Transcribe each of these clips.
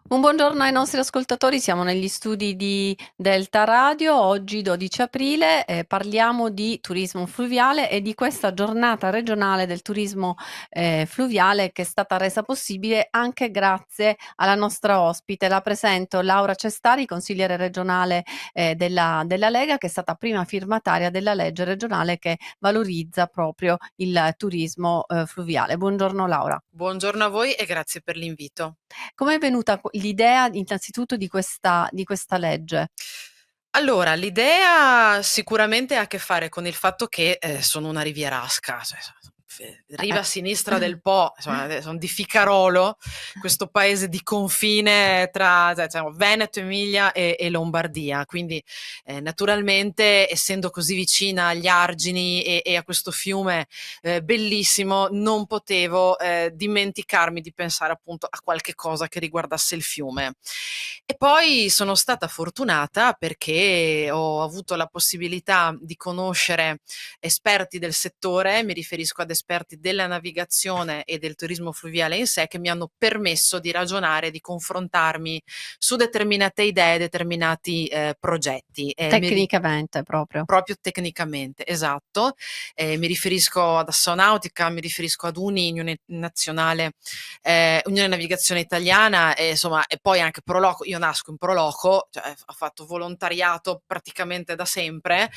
Un buongiorno ai nostri ascoltatori, siamo negli studi di Delta Radio. Oggi 12 aprile parliamo di turismo fluviale e di questa giornata regionale del turismo fluviale che è stata resa possibile anche grazie alla nostra ospite. La presento Laura Cestari, consigliere regionale della Lega, che è stata prima firmataria della legge regionale che valorizza proprio il turismo fluviale. Buongiorno Laura. Buongiorno a voi e grazie per l'invito. Com'è venuta l'idea innanzitutto di questa legge? Allora, l'idea sicuramente ha a che fare con il fatto che, sono una rivierasca, cioè riva sinistra del Po, insomma son di Ficarolo, questo paese di confine tra diciamo Veneto, Emilia e Lombardia. Quindi, naturalmente essendo così vicina agli argini e a questo fiume, bellissimo, non potevo, dimenticarmi di pensare appunto a qualche cosa che riguardasse il fiume. E poi sono stata fortunata perché ho avuto la possibilità di conoscere esperti del settore, mi riferisco ad esperti della navigazione e del turismo fluviale in sé, che mi hanno permesso di ragionare, di confrontarmi su determinate idee, determinati, progetti. Tecnicamente proprio. Proprio tecnicamente, esatto. Mi riferisco ad Assonautica, mi riferisco ad UNI, Unione Navigazione Italiana e insomma e poi anche Proloco. Io nasco in Proloco, cioè ho fatto volontariato praticamente da sempre,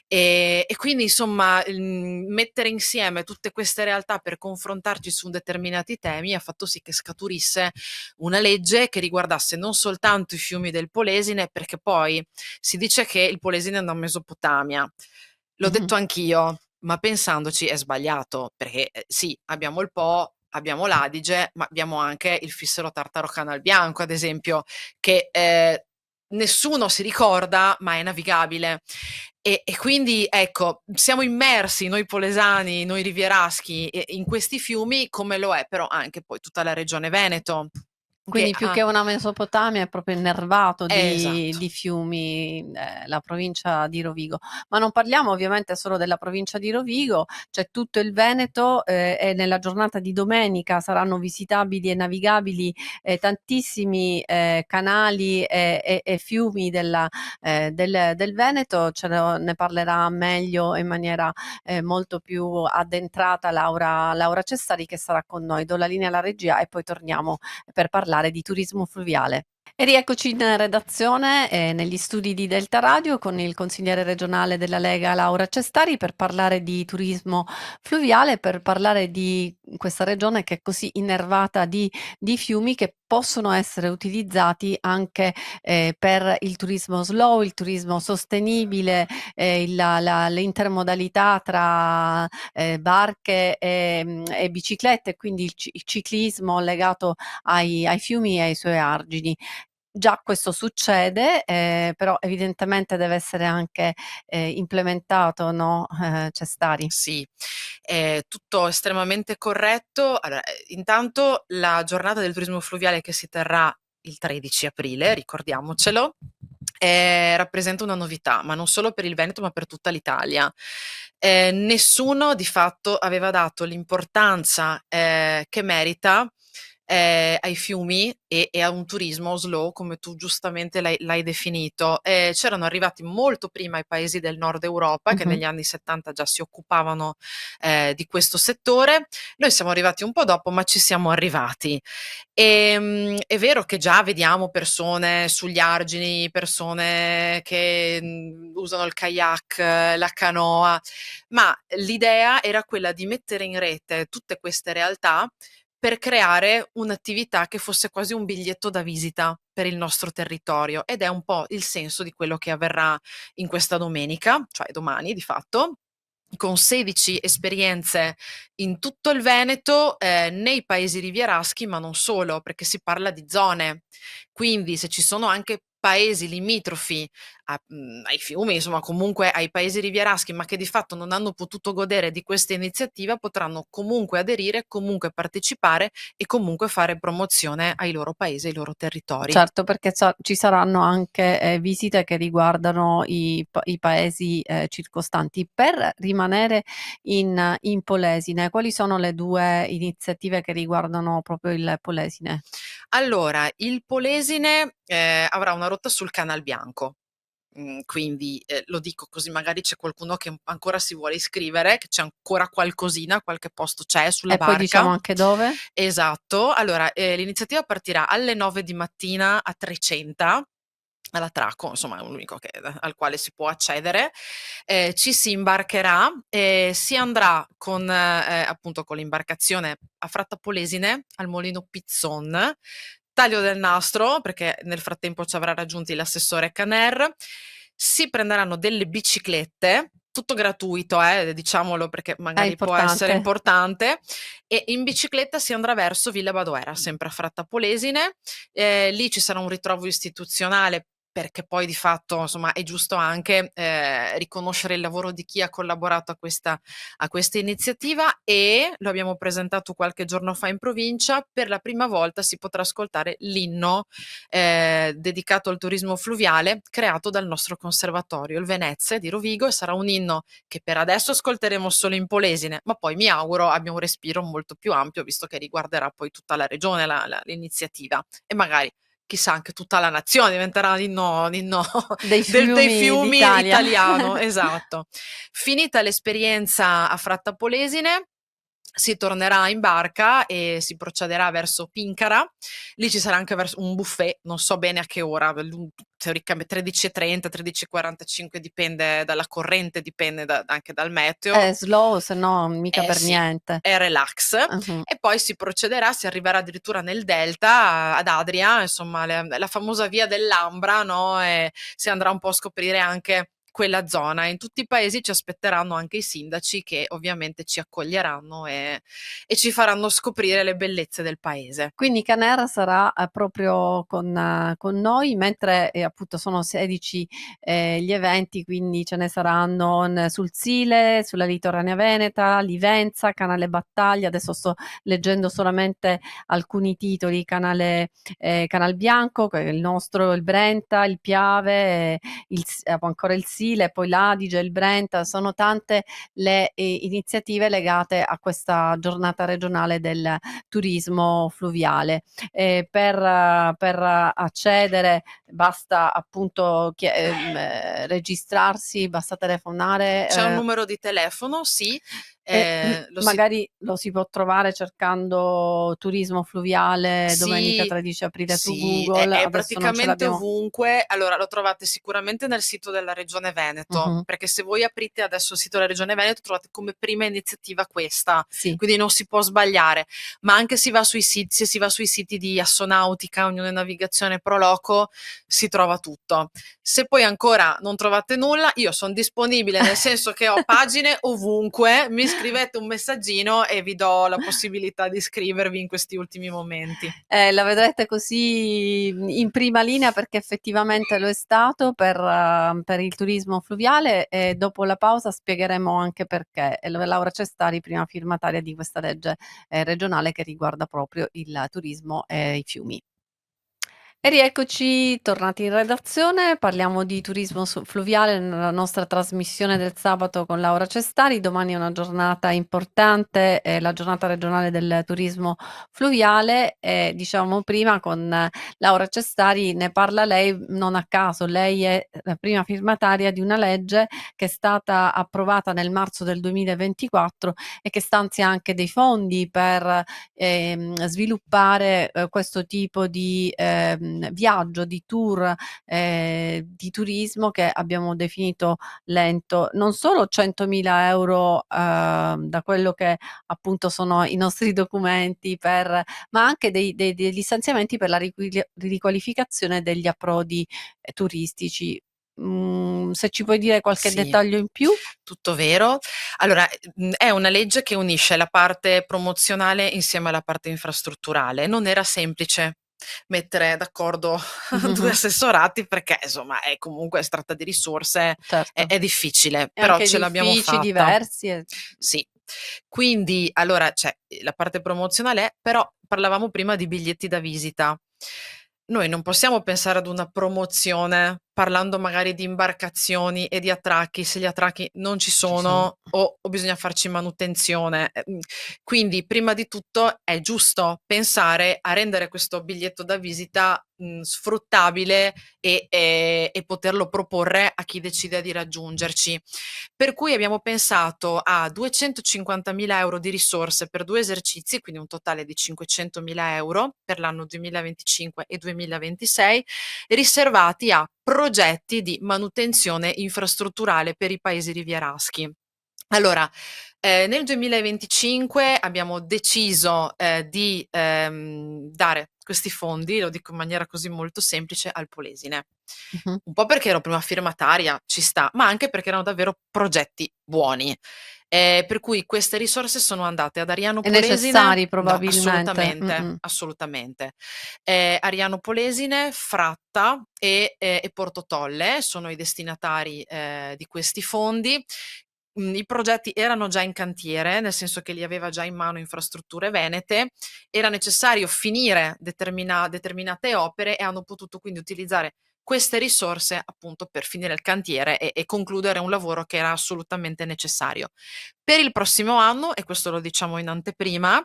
e quindi insomma, mettere insieme tutte queste realtà per confrontarci su determinati temi ha fatto sì che scaturisse una legge che riguardasse non soltanto i fiumi del Polesine, perché poi si dice che il Polesine è una Mesopotamia. L'ho Mh-mh. detto anch'io, ma pensandoci è sbagliato, perché, sì, abbiamo il Po, abbiamo l'Adige, ma abbiamo anche il Fissero Tartaro Canal Bianco, ad esempio, che, nessuno si ricorda, ma è navigabile. E quindi, ecco, siamo immersi noi polesani, noi rivieraschi, in questi fiumi, come lo è però anche poi tutta la regione Veneto, che Quindi più ha che una Mesopotamia è proprio innervato di esatto. di fiumi, la provincia di Rovigo. Ma non parliamo ovviamente solo della provincia di Rovigo, c'è tutto il Veneto, e nella giornata di domenica saranno visitabili e navigabili, tantissimi, canali e fiumi del Veneto. Ne parlerà meglio in maniera, molto più addentrata Laura Cestari, che sarà con noi. Do la linea alla regia e poi torniamo per parlare di turismo fluviale. E rieccoci in redazione, negli studi di Delta Radio con il consigliere regionale della Lega Laura Cestari per parlare di turismo fluviale, per parlare di questa regione che è così innervata di fiumi che possono essere utilizzati anche per il turismo slow, il turismo sostenibile, l'intermodalità tra barche e biciclette, quindi il ciclismo legato ai fiumi e ai suoi argini. Già questo succede, però evidentemente deve essere anche, implementato, no, Cestari? Sì, è tutto estremamente corretto. Allora, intanto la giornata del turismo fluviale che si terrà il 13 aprile, ricordiamocelo, rappresenta una novità, ma non solo per il Veneto, ma per tutta l'Italia. Nessuno di fatto aveva dato l'importanza, che merita, ai fiumi e a un turismo slow, come tu giustamente l'hai definito. C'erano arrivati molto prima i paesi del Nord Europa, che Mh-mh. negli anni '70 già si occupavano, di questo settore. Noi siamo arrivati un po' dopo, ma ci siamo arrivati. È vero che già vediamo persone sugli argini, persone che, usano il kayak, la canoa, ma l'idea era quella di mettere in rete tutte queste realtà per creare un'attività che fosse quasi un biglietto da visita per il nostro territorio, ed è un po' il senso di quello che avverrà in questa domenica, cioè domani di fatto, con 16 esperienze in tutto il Veneto, nei paesi rivieraschi, ma non solo, perché si parla di zone. Quindi se ci sono anche paesi limitrofi ai fiumi, insomma comunque ai paesi rivieraschi, ma che di fatto non hanno potuto godere di questa iniziativa, potranno comunque aderire, comunque partecipare e comunque fare promozione ai loro paesi, ai loro territori. Certo, perché ci saranno anche visite che riguardano i paesi circostanti. Per rimanere in Polesine, quali sono le due iniziative che riguardano proprio il Polesine? Allora, il Polesine, avrà una rotta sul Canal Bianco. Quindi, lo dico così magari c'è qualcuno che ancora si vuole iscrivere, che c'è ancora qualcosina, qualche posto c'è sulla E poi diciamo barca. anche dove? Esatto. Allora, l'iniziativa partirà alle 9 di mattina a Trecenta, all'attracco, insomma è l'unico al quale si può accedere. Ci si imbarcherà e si andrà con appunto con l'imbarcazione a Fratta Polesine, al Molino Pizzon, taglio del nastro, perché nel frattempo ci avrà raggiunti l'assessore Caner, si prenderanno delle biciclette, tutto gratuito, diciamolo perché È magari può essere importante. importante, e in bicicletta si andrà verso Villa Badoera, sempre a Fratta Polesine. Lì ci sarà un ritrovo istituzionale perché poi di fatto, insomma, è giusto anche, riconoscere il lavoro di chi ha collaborato a questa iniziativa, e lo abbiamo presentato qualche giorno fa in provincia, per la prima volta si potrà ascoltare l'inno, dedicato al turismo fluviale creato dal nostro conservatorio, il Venezia di Rovigo, e sarà un inno che per adesso ascolteremo solo in Polesine, ma poi mi auguro abbia un respiro molto più ampio, visto che riguarderà poi tutta la regione l'iniziativa, e magari chissà anche tutta la nazione diventerà l'inno Dei dei fiumi fiumi d'Italia. italiano, esatto. Finita l'esperienza a Fratta Polesine, si tornerà in barca e si procederà verso Pincara. Lì ci sarà anche un buffet, non so bene a che ora, teoricamente 13:30, 13:45, dipende dalla corrente, dipende anche dal meteo. Slow, se no mica per Sì, niente. è relax. Mh-mh. E poi si procederà, si arriverà addirittura nel delta, ad Adria, insomma la famosa via dell'Ambra, no, e si andrà un po' a scoprire anche quella zona. In tutti i paesi ci aspetteranno anche i sindaci, che ovviamente ci accoglieranno e ci faranno scoprire le bellezze del paese. Quindi Caner sarà, proprio con noi, mentre, appunto sono 16, gli eventi, quindi ce ne saranno sul Sile, sulla litoranea veneta, Livenza, Canale Battaglia, adesso sto leggendo solamente alcuni titoli, Canal Bianco, che è il nostro, il Brenta, il Piave, ancora il Sile, poi l'Adige, il Brenta, sono tante le, iniziative legate a questa giornata regionale del turismo fluviale. Per accedere basta appunto registrarsi, basta telefonare, C'è un numero di telefono, sì, e lo si magari lo si può trovare cercando turismo fluviale domenica Sì, 13 aprile su sì, Google, è adesso non ce praticamente l'abbiamo. ovunque. Allora, lo trovate sicuramente nel sito della Regione Veneto, Mh-mh. perché se voi aprite adesso il sito della Regione Veneto trovate come prima iniziativa questa, Sì. quindi non si può sbagliare. Ma anche se si va sui siti di Assonautica, Unione Navigazione, Proloco, si trova tutto. Se poi ancora non trovate nulla, io son disponibile, nel senso che ho pagine ovunque, mi scrivete un messaggino e vi do la possibilità di iscrivervi in questi ultimi momenti. La vedrete così in prima linea perché effettivamente lo è stato per il turismo fluviale e dopo la pausa spiegheremo anche perché. E Laura Cestari, prima firmataria di questa legge, regionale che riguarda proprio il turismo e i fiumi. E rieccoci tornati in redazione, parliamo di turismo fluviale nella nostra trasmissione del sabato con Laura Cestari. Domani è una giornata importante, è la giornata regionale del turismo fluviale e diciamo prima con Laura Cestari ne parla lei non a caso, lei è la prima firmataria di una legge che è stata approvata nel marzo del 2024 e che stanzia anche dei fondi per sviluppare, questo tipo di, viaggio, di tour, di turismo che abbiamo definito lento. Non solo 100.000 € da quello che appunto sono i nostri documenti ma anche degli stanziamenti per la riqualificazione degli approdi, turistici. Se ci puoi dire qualche Sì, dettaglio in più? tutto vero. Allora, è una legge che unisce la parte promozionale insieme alla parte infrastrutturale. Non era semplice, mettere d'accordo due Mh-mh-mh. assessorati perché insomma comunque si tratta di risorse, è, Certo. è difficile, E però anche ce di l'abbiamo uffici fatta. diversi e Sì, quindi allora c'è la parte promozionale, però parlavamo prima di biglietti da visita. Noi non possiamo pensare ad una promozione parlando magari di imbarcazioni e di attracchi, se gli attracchi non ci ci sono. sono o bisogna farci manutenzione. Quindi prima di tutto è giusto pensare a rendere questo biglietto da visita, sfruttabile e poterlo proporre a chi decide di raggiungerci. Per cui abbiamo pensato a 250.000 € di risorse per 2 esercizi, quindi un totale di 500.000 € per l'anno 2025 e 2026, riservati a progetti di manutenzione infrastrutturale per i paesi rivieraschi. Allora, nel 2025 abbiamo deciso, di, dare questi fondi, lo dico in maniera così molto semplice, al Polesine. Mh-mh. Un po' perché ero prima firmataria, ci sta, ma anche perché erano davvero progetti buoni. Per cui queste risorse sono andate ad Ariano E Polesine. necessari No, probabilmente. assolutamente, assolutamente. Ariano Polesine, Fratta e Porto Tolle sono i destinatari, di questi fondi. I progetti erano già in cantiere, nel senso che li aveva già in mano Infrastrutture Venete, era necessario finire determinate opere e hanno potuto quindi utilizzare queste risorse appunto per finire il cantiere e concludere un lavoro che era assolutamente necessario. Per il prossimo anno, e questo lo diciamo in anteprima,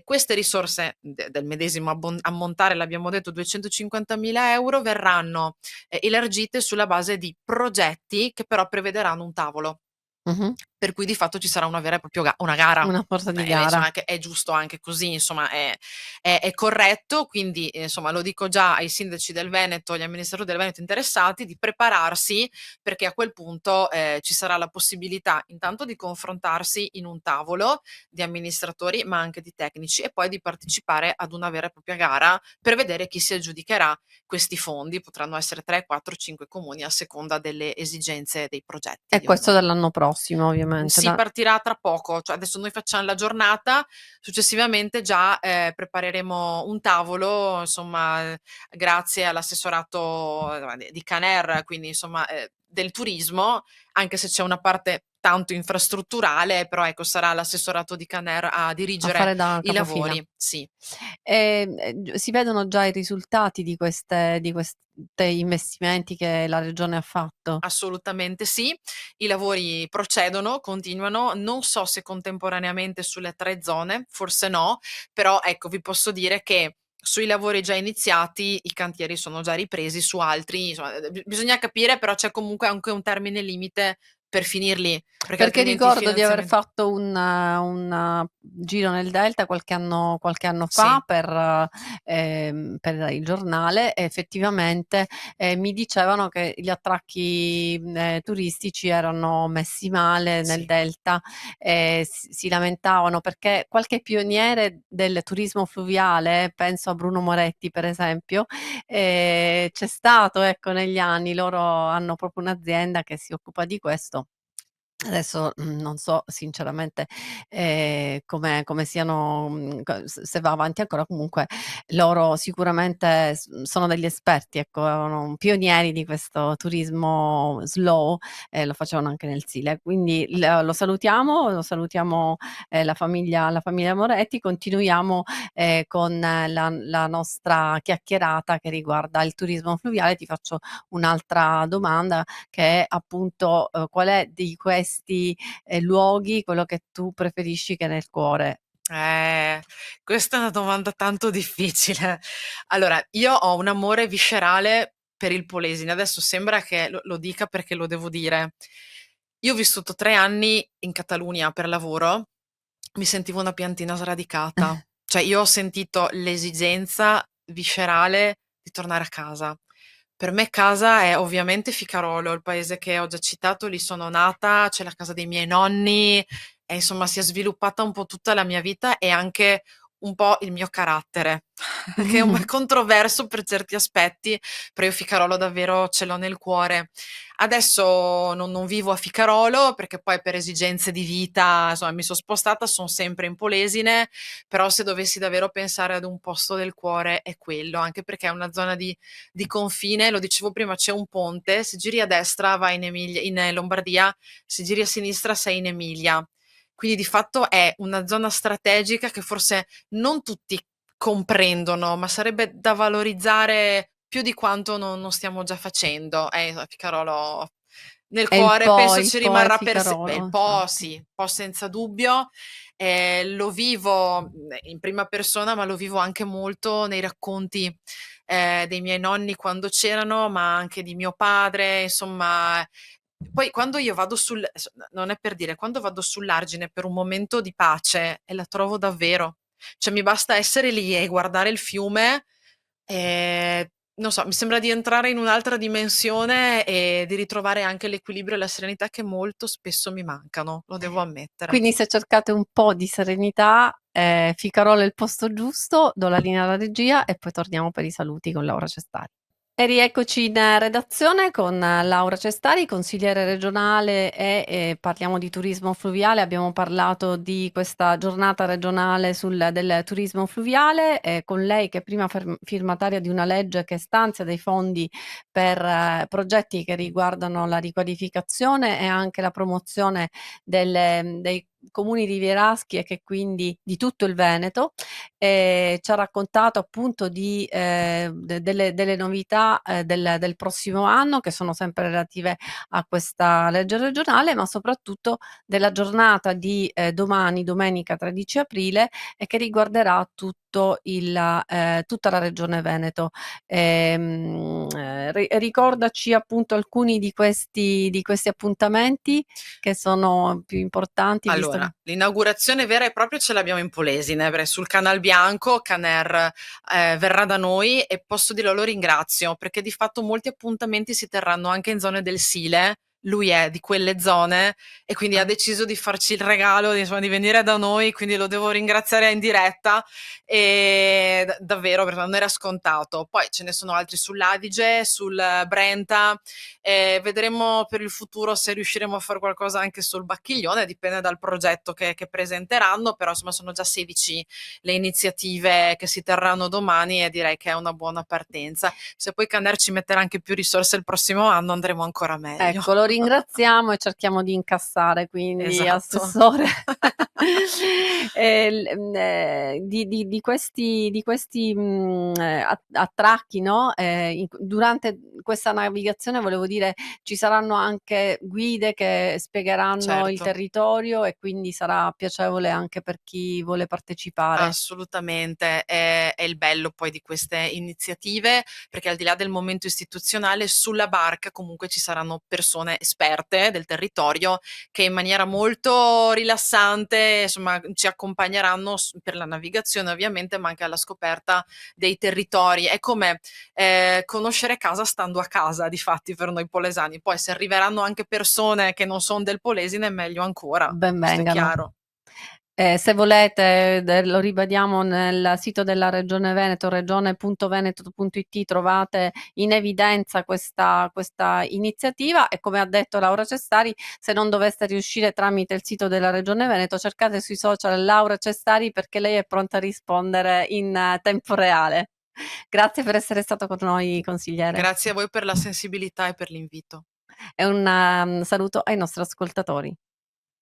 queste risorse del medesimo ammontare, l'abbiamo detto 250.000 €, verranno, elargite sulla base di progetti che però prevederanno un tavolo. Mh-mh. Per cui di fatto ci sarà una vera e proprio una gara. Una sorta di gara. Insomma che è giusto anche così, insomma è corretto, quindi, insomma lo dico già ai sindaci del Veneto, agli amministratori del Veneto interessati, di prepararsi perché a quel punto, ci sarà la possibilità intanto di confrontarsi in un tavolo di amministratori, ma anche di tecnici e poi di partecipare ad una vera e propria gara per vedere chi si aggiudicherà questi fondi. Potranno essere 3, 4, 5 comuni a seconda delle esigenze dei progetti E di questo ognuno. dall'anno prossimo ovviamente, Si da partirà tra poco, cioè adesso noi facciam la giornata, successivamente già, prepareremo un tavolo, insomma, grazie all'assessorato, di Caner, quindi insomma, del turismo, anche se c'è una parte tanto infrastrutturale, però ecco sarà l'assessorato di Caner a a dirigere fare da i capofila. lavori. Sì. G si vedono già i risultati di queste investimenti che la regione ha fatto? Assolutamente sì. I lavori procedono, continuano. Non so se contemporaneamente sulle 3 zone, forse no, però ecco vi posso dire che sui lavori già iniziati i cantieri sono già ripresi, su altri insomma, bisogna capire però c'è comunque anche un termine limite per finirli, perché Perché altrimenti i ricordo di aver finanziamen fatto un giro nel Delta qualche anno fa sì, per il giornale e effettivamente, mi dicevano che gli attracchi, turistici erano messi male nel sì. Delta e si lamentavano perché qualche pioniere del turismo fluviale, penso a Bruno Moretti per esempio, c'è stato ecco negli anni. Loro hanno proprio un'azienda che si occupa di questo. Adesso, non so sinceramente, come siano se va avanti ancora, comunque loro sicuramente sono degli esperti, ecco, erano pionieri di questo turismo slow e lo facevano anche nel Sile. Quindi lo salutiamo, la famiglia Moretti, continuiamo, con la nostra chiacchierata che riguarda il turismo fluviale. Ti faccio un'altra domanda che è appunto, qual è di questi, luoghi quello che tu preferisci che hai nel cuore? Eh, questa è una domanda tanto difficile. Allora, io ho un amore viscerale per il Polesine. Adesso sembra che lo dica perché lo devo dire. Io ho vissuto 3 anni in Catalunya per lavoro, mi sentivo una piantina sradicata. Cioè io ho sentito l'esigenza viscerale di tornare a casa. Per me casa è ovviamente Ficarolo, il paese che ho già citato, lì sono nata, c'è la casa dei miei nonni e insomma si è sviluppata un po' tutta la mia vita e anche un po' il mio carattere, che è controverso per certi aspetti, però io Ficarolo davvero ce l'ho nel cuore. Adesso non vivo a Ficarolo perché poi per esigenze di vita, insomma, mi sono spostata, sono sempre in Polesine, però se dovessi davvero pensare ad un posto del cuore è quello, anche perché è una zona di confine, lo dicevo prima, c'è un ponte, se giri a destra vai in Lombardia, se giri a sinistra sei in Emilia. Quindi di fatto è una zona strategica che forse non tutti comprendono, ma sarebbe da valorizzare più di quanto non stiamo già facendo. Ficarolo nel È il cuore Po, penso il ci Po è rimarrà beh, Ficarolo, il po' infatti. sì, un po' senza dubbio. Lo vivo in prima persona, ma lo vivo anche molto nei racconti dei miei nonni quando c'erano, ma anche di mio padre, insomma. Poi quando io vado non è per dire, quando vado sull'argine per un momento di pace e la trovo davvero, cioè mi basta essere lì e guardare il fiume, e non so, mi sembra di entrare in un'altra dimensione e di ritrovare anche l'equilibrio e la serenità che molto spesso mi mancano, lo devo ammettere. Quindi se cercate un po' di serenità, Ficarolo è il posto giusto, do la linea alla regia e poi torniamo per i saluti con Laura Cestari. E rieccoci in redazione con Laura Cestari, consigliere regionale e parliamo di turismo fluviale. Abbiamo parlato di questa giornata regionale del turismo fluviale, con lei che è prima firmataria di una legge che stanzia dei fondi per progetti che riguardano la riqualificazione e anche la promozione dei comuni rivieraschi e che quindi di tutto il Veneto. Ci ha raccontato appunto delle novità del prossimo anno che sono sempre relative a questa legge regionale, ma soprattutto della giornata di domani, domenica 13 aprile, e che riguarderà tutta la regione Veneto. Ricordaci appunto alcuni di questi appuntamenti che sono più importanti, visto Allora, che l'inaugurazione vera e propria ce l'abbiamo in Polesine, sul Canal Bianco, Caner verrà da noi e posso dire lo ringrazio perché di fatto molti appuntamenti si terranno anche in zone del Sile. Lui è di quelle zone e quindi ha ah, deciso di farci il regalo insomma, di venire da noi, quindi lo devo ringraziare in diretta e davvero perché non era scontato. Poi ce ne sono altri sull'Adige, sul Brenta, vedremo per il futuro se riusciremo a fare qualcosa anche sul Bacchiglione, dipende dal progetto che presenteranno, però insomma sono già 16 le iniziative che si terranno domani e direi che è una buona partenza. Se poi Caner ci metterà anche più risorse il prossimo anno andremo ancora meglio. ecco, lo ringraziamo e cerchiamo di incassare, quindi Esatto. assessore. Di questi attracchi, no, durante questa navigazione volevo dire, ci saranno anche guide che spiegheranno il Certo. territorio e quindi sarà piacevole anche per chi vuole partecipare. Assolutamente, è il bello poi di queste iniziative, perché al di là del momento istituzionale, sulla barca comunque ci saranno persone esperte del territorio che in maniera molto rilassante, insomma, ci accompagneranno per la navigazione ovviamente, ma anche alla scoperta dei territori. È come conoscere casa stando a casa, difatti, per noi polesani. Poi se arriveranno anche persone che non sono del Polesine, meglio ancora, Ben questo è vengano. chiaro. Se volete, lo ribadiamo nel sito della Regione Veneto, regione.veneto.it, trovate in evidenza questa iniziativa e come ha detto Laura Cestari, se non doveste riuscire tramite il sito della Regione Veneto, cercate sui social Laura Cestari perché lei è pronta a rispondere in tempo reale. Grazie per essere stato con noi, consigliere, Grazie a voi per la sensibilità e per l'invito. e un saluto ai nostri ascoltatori.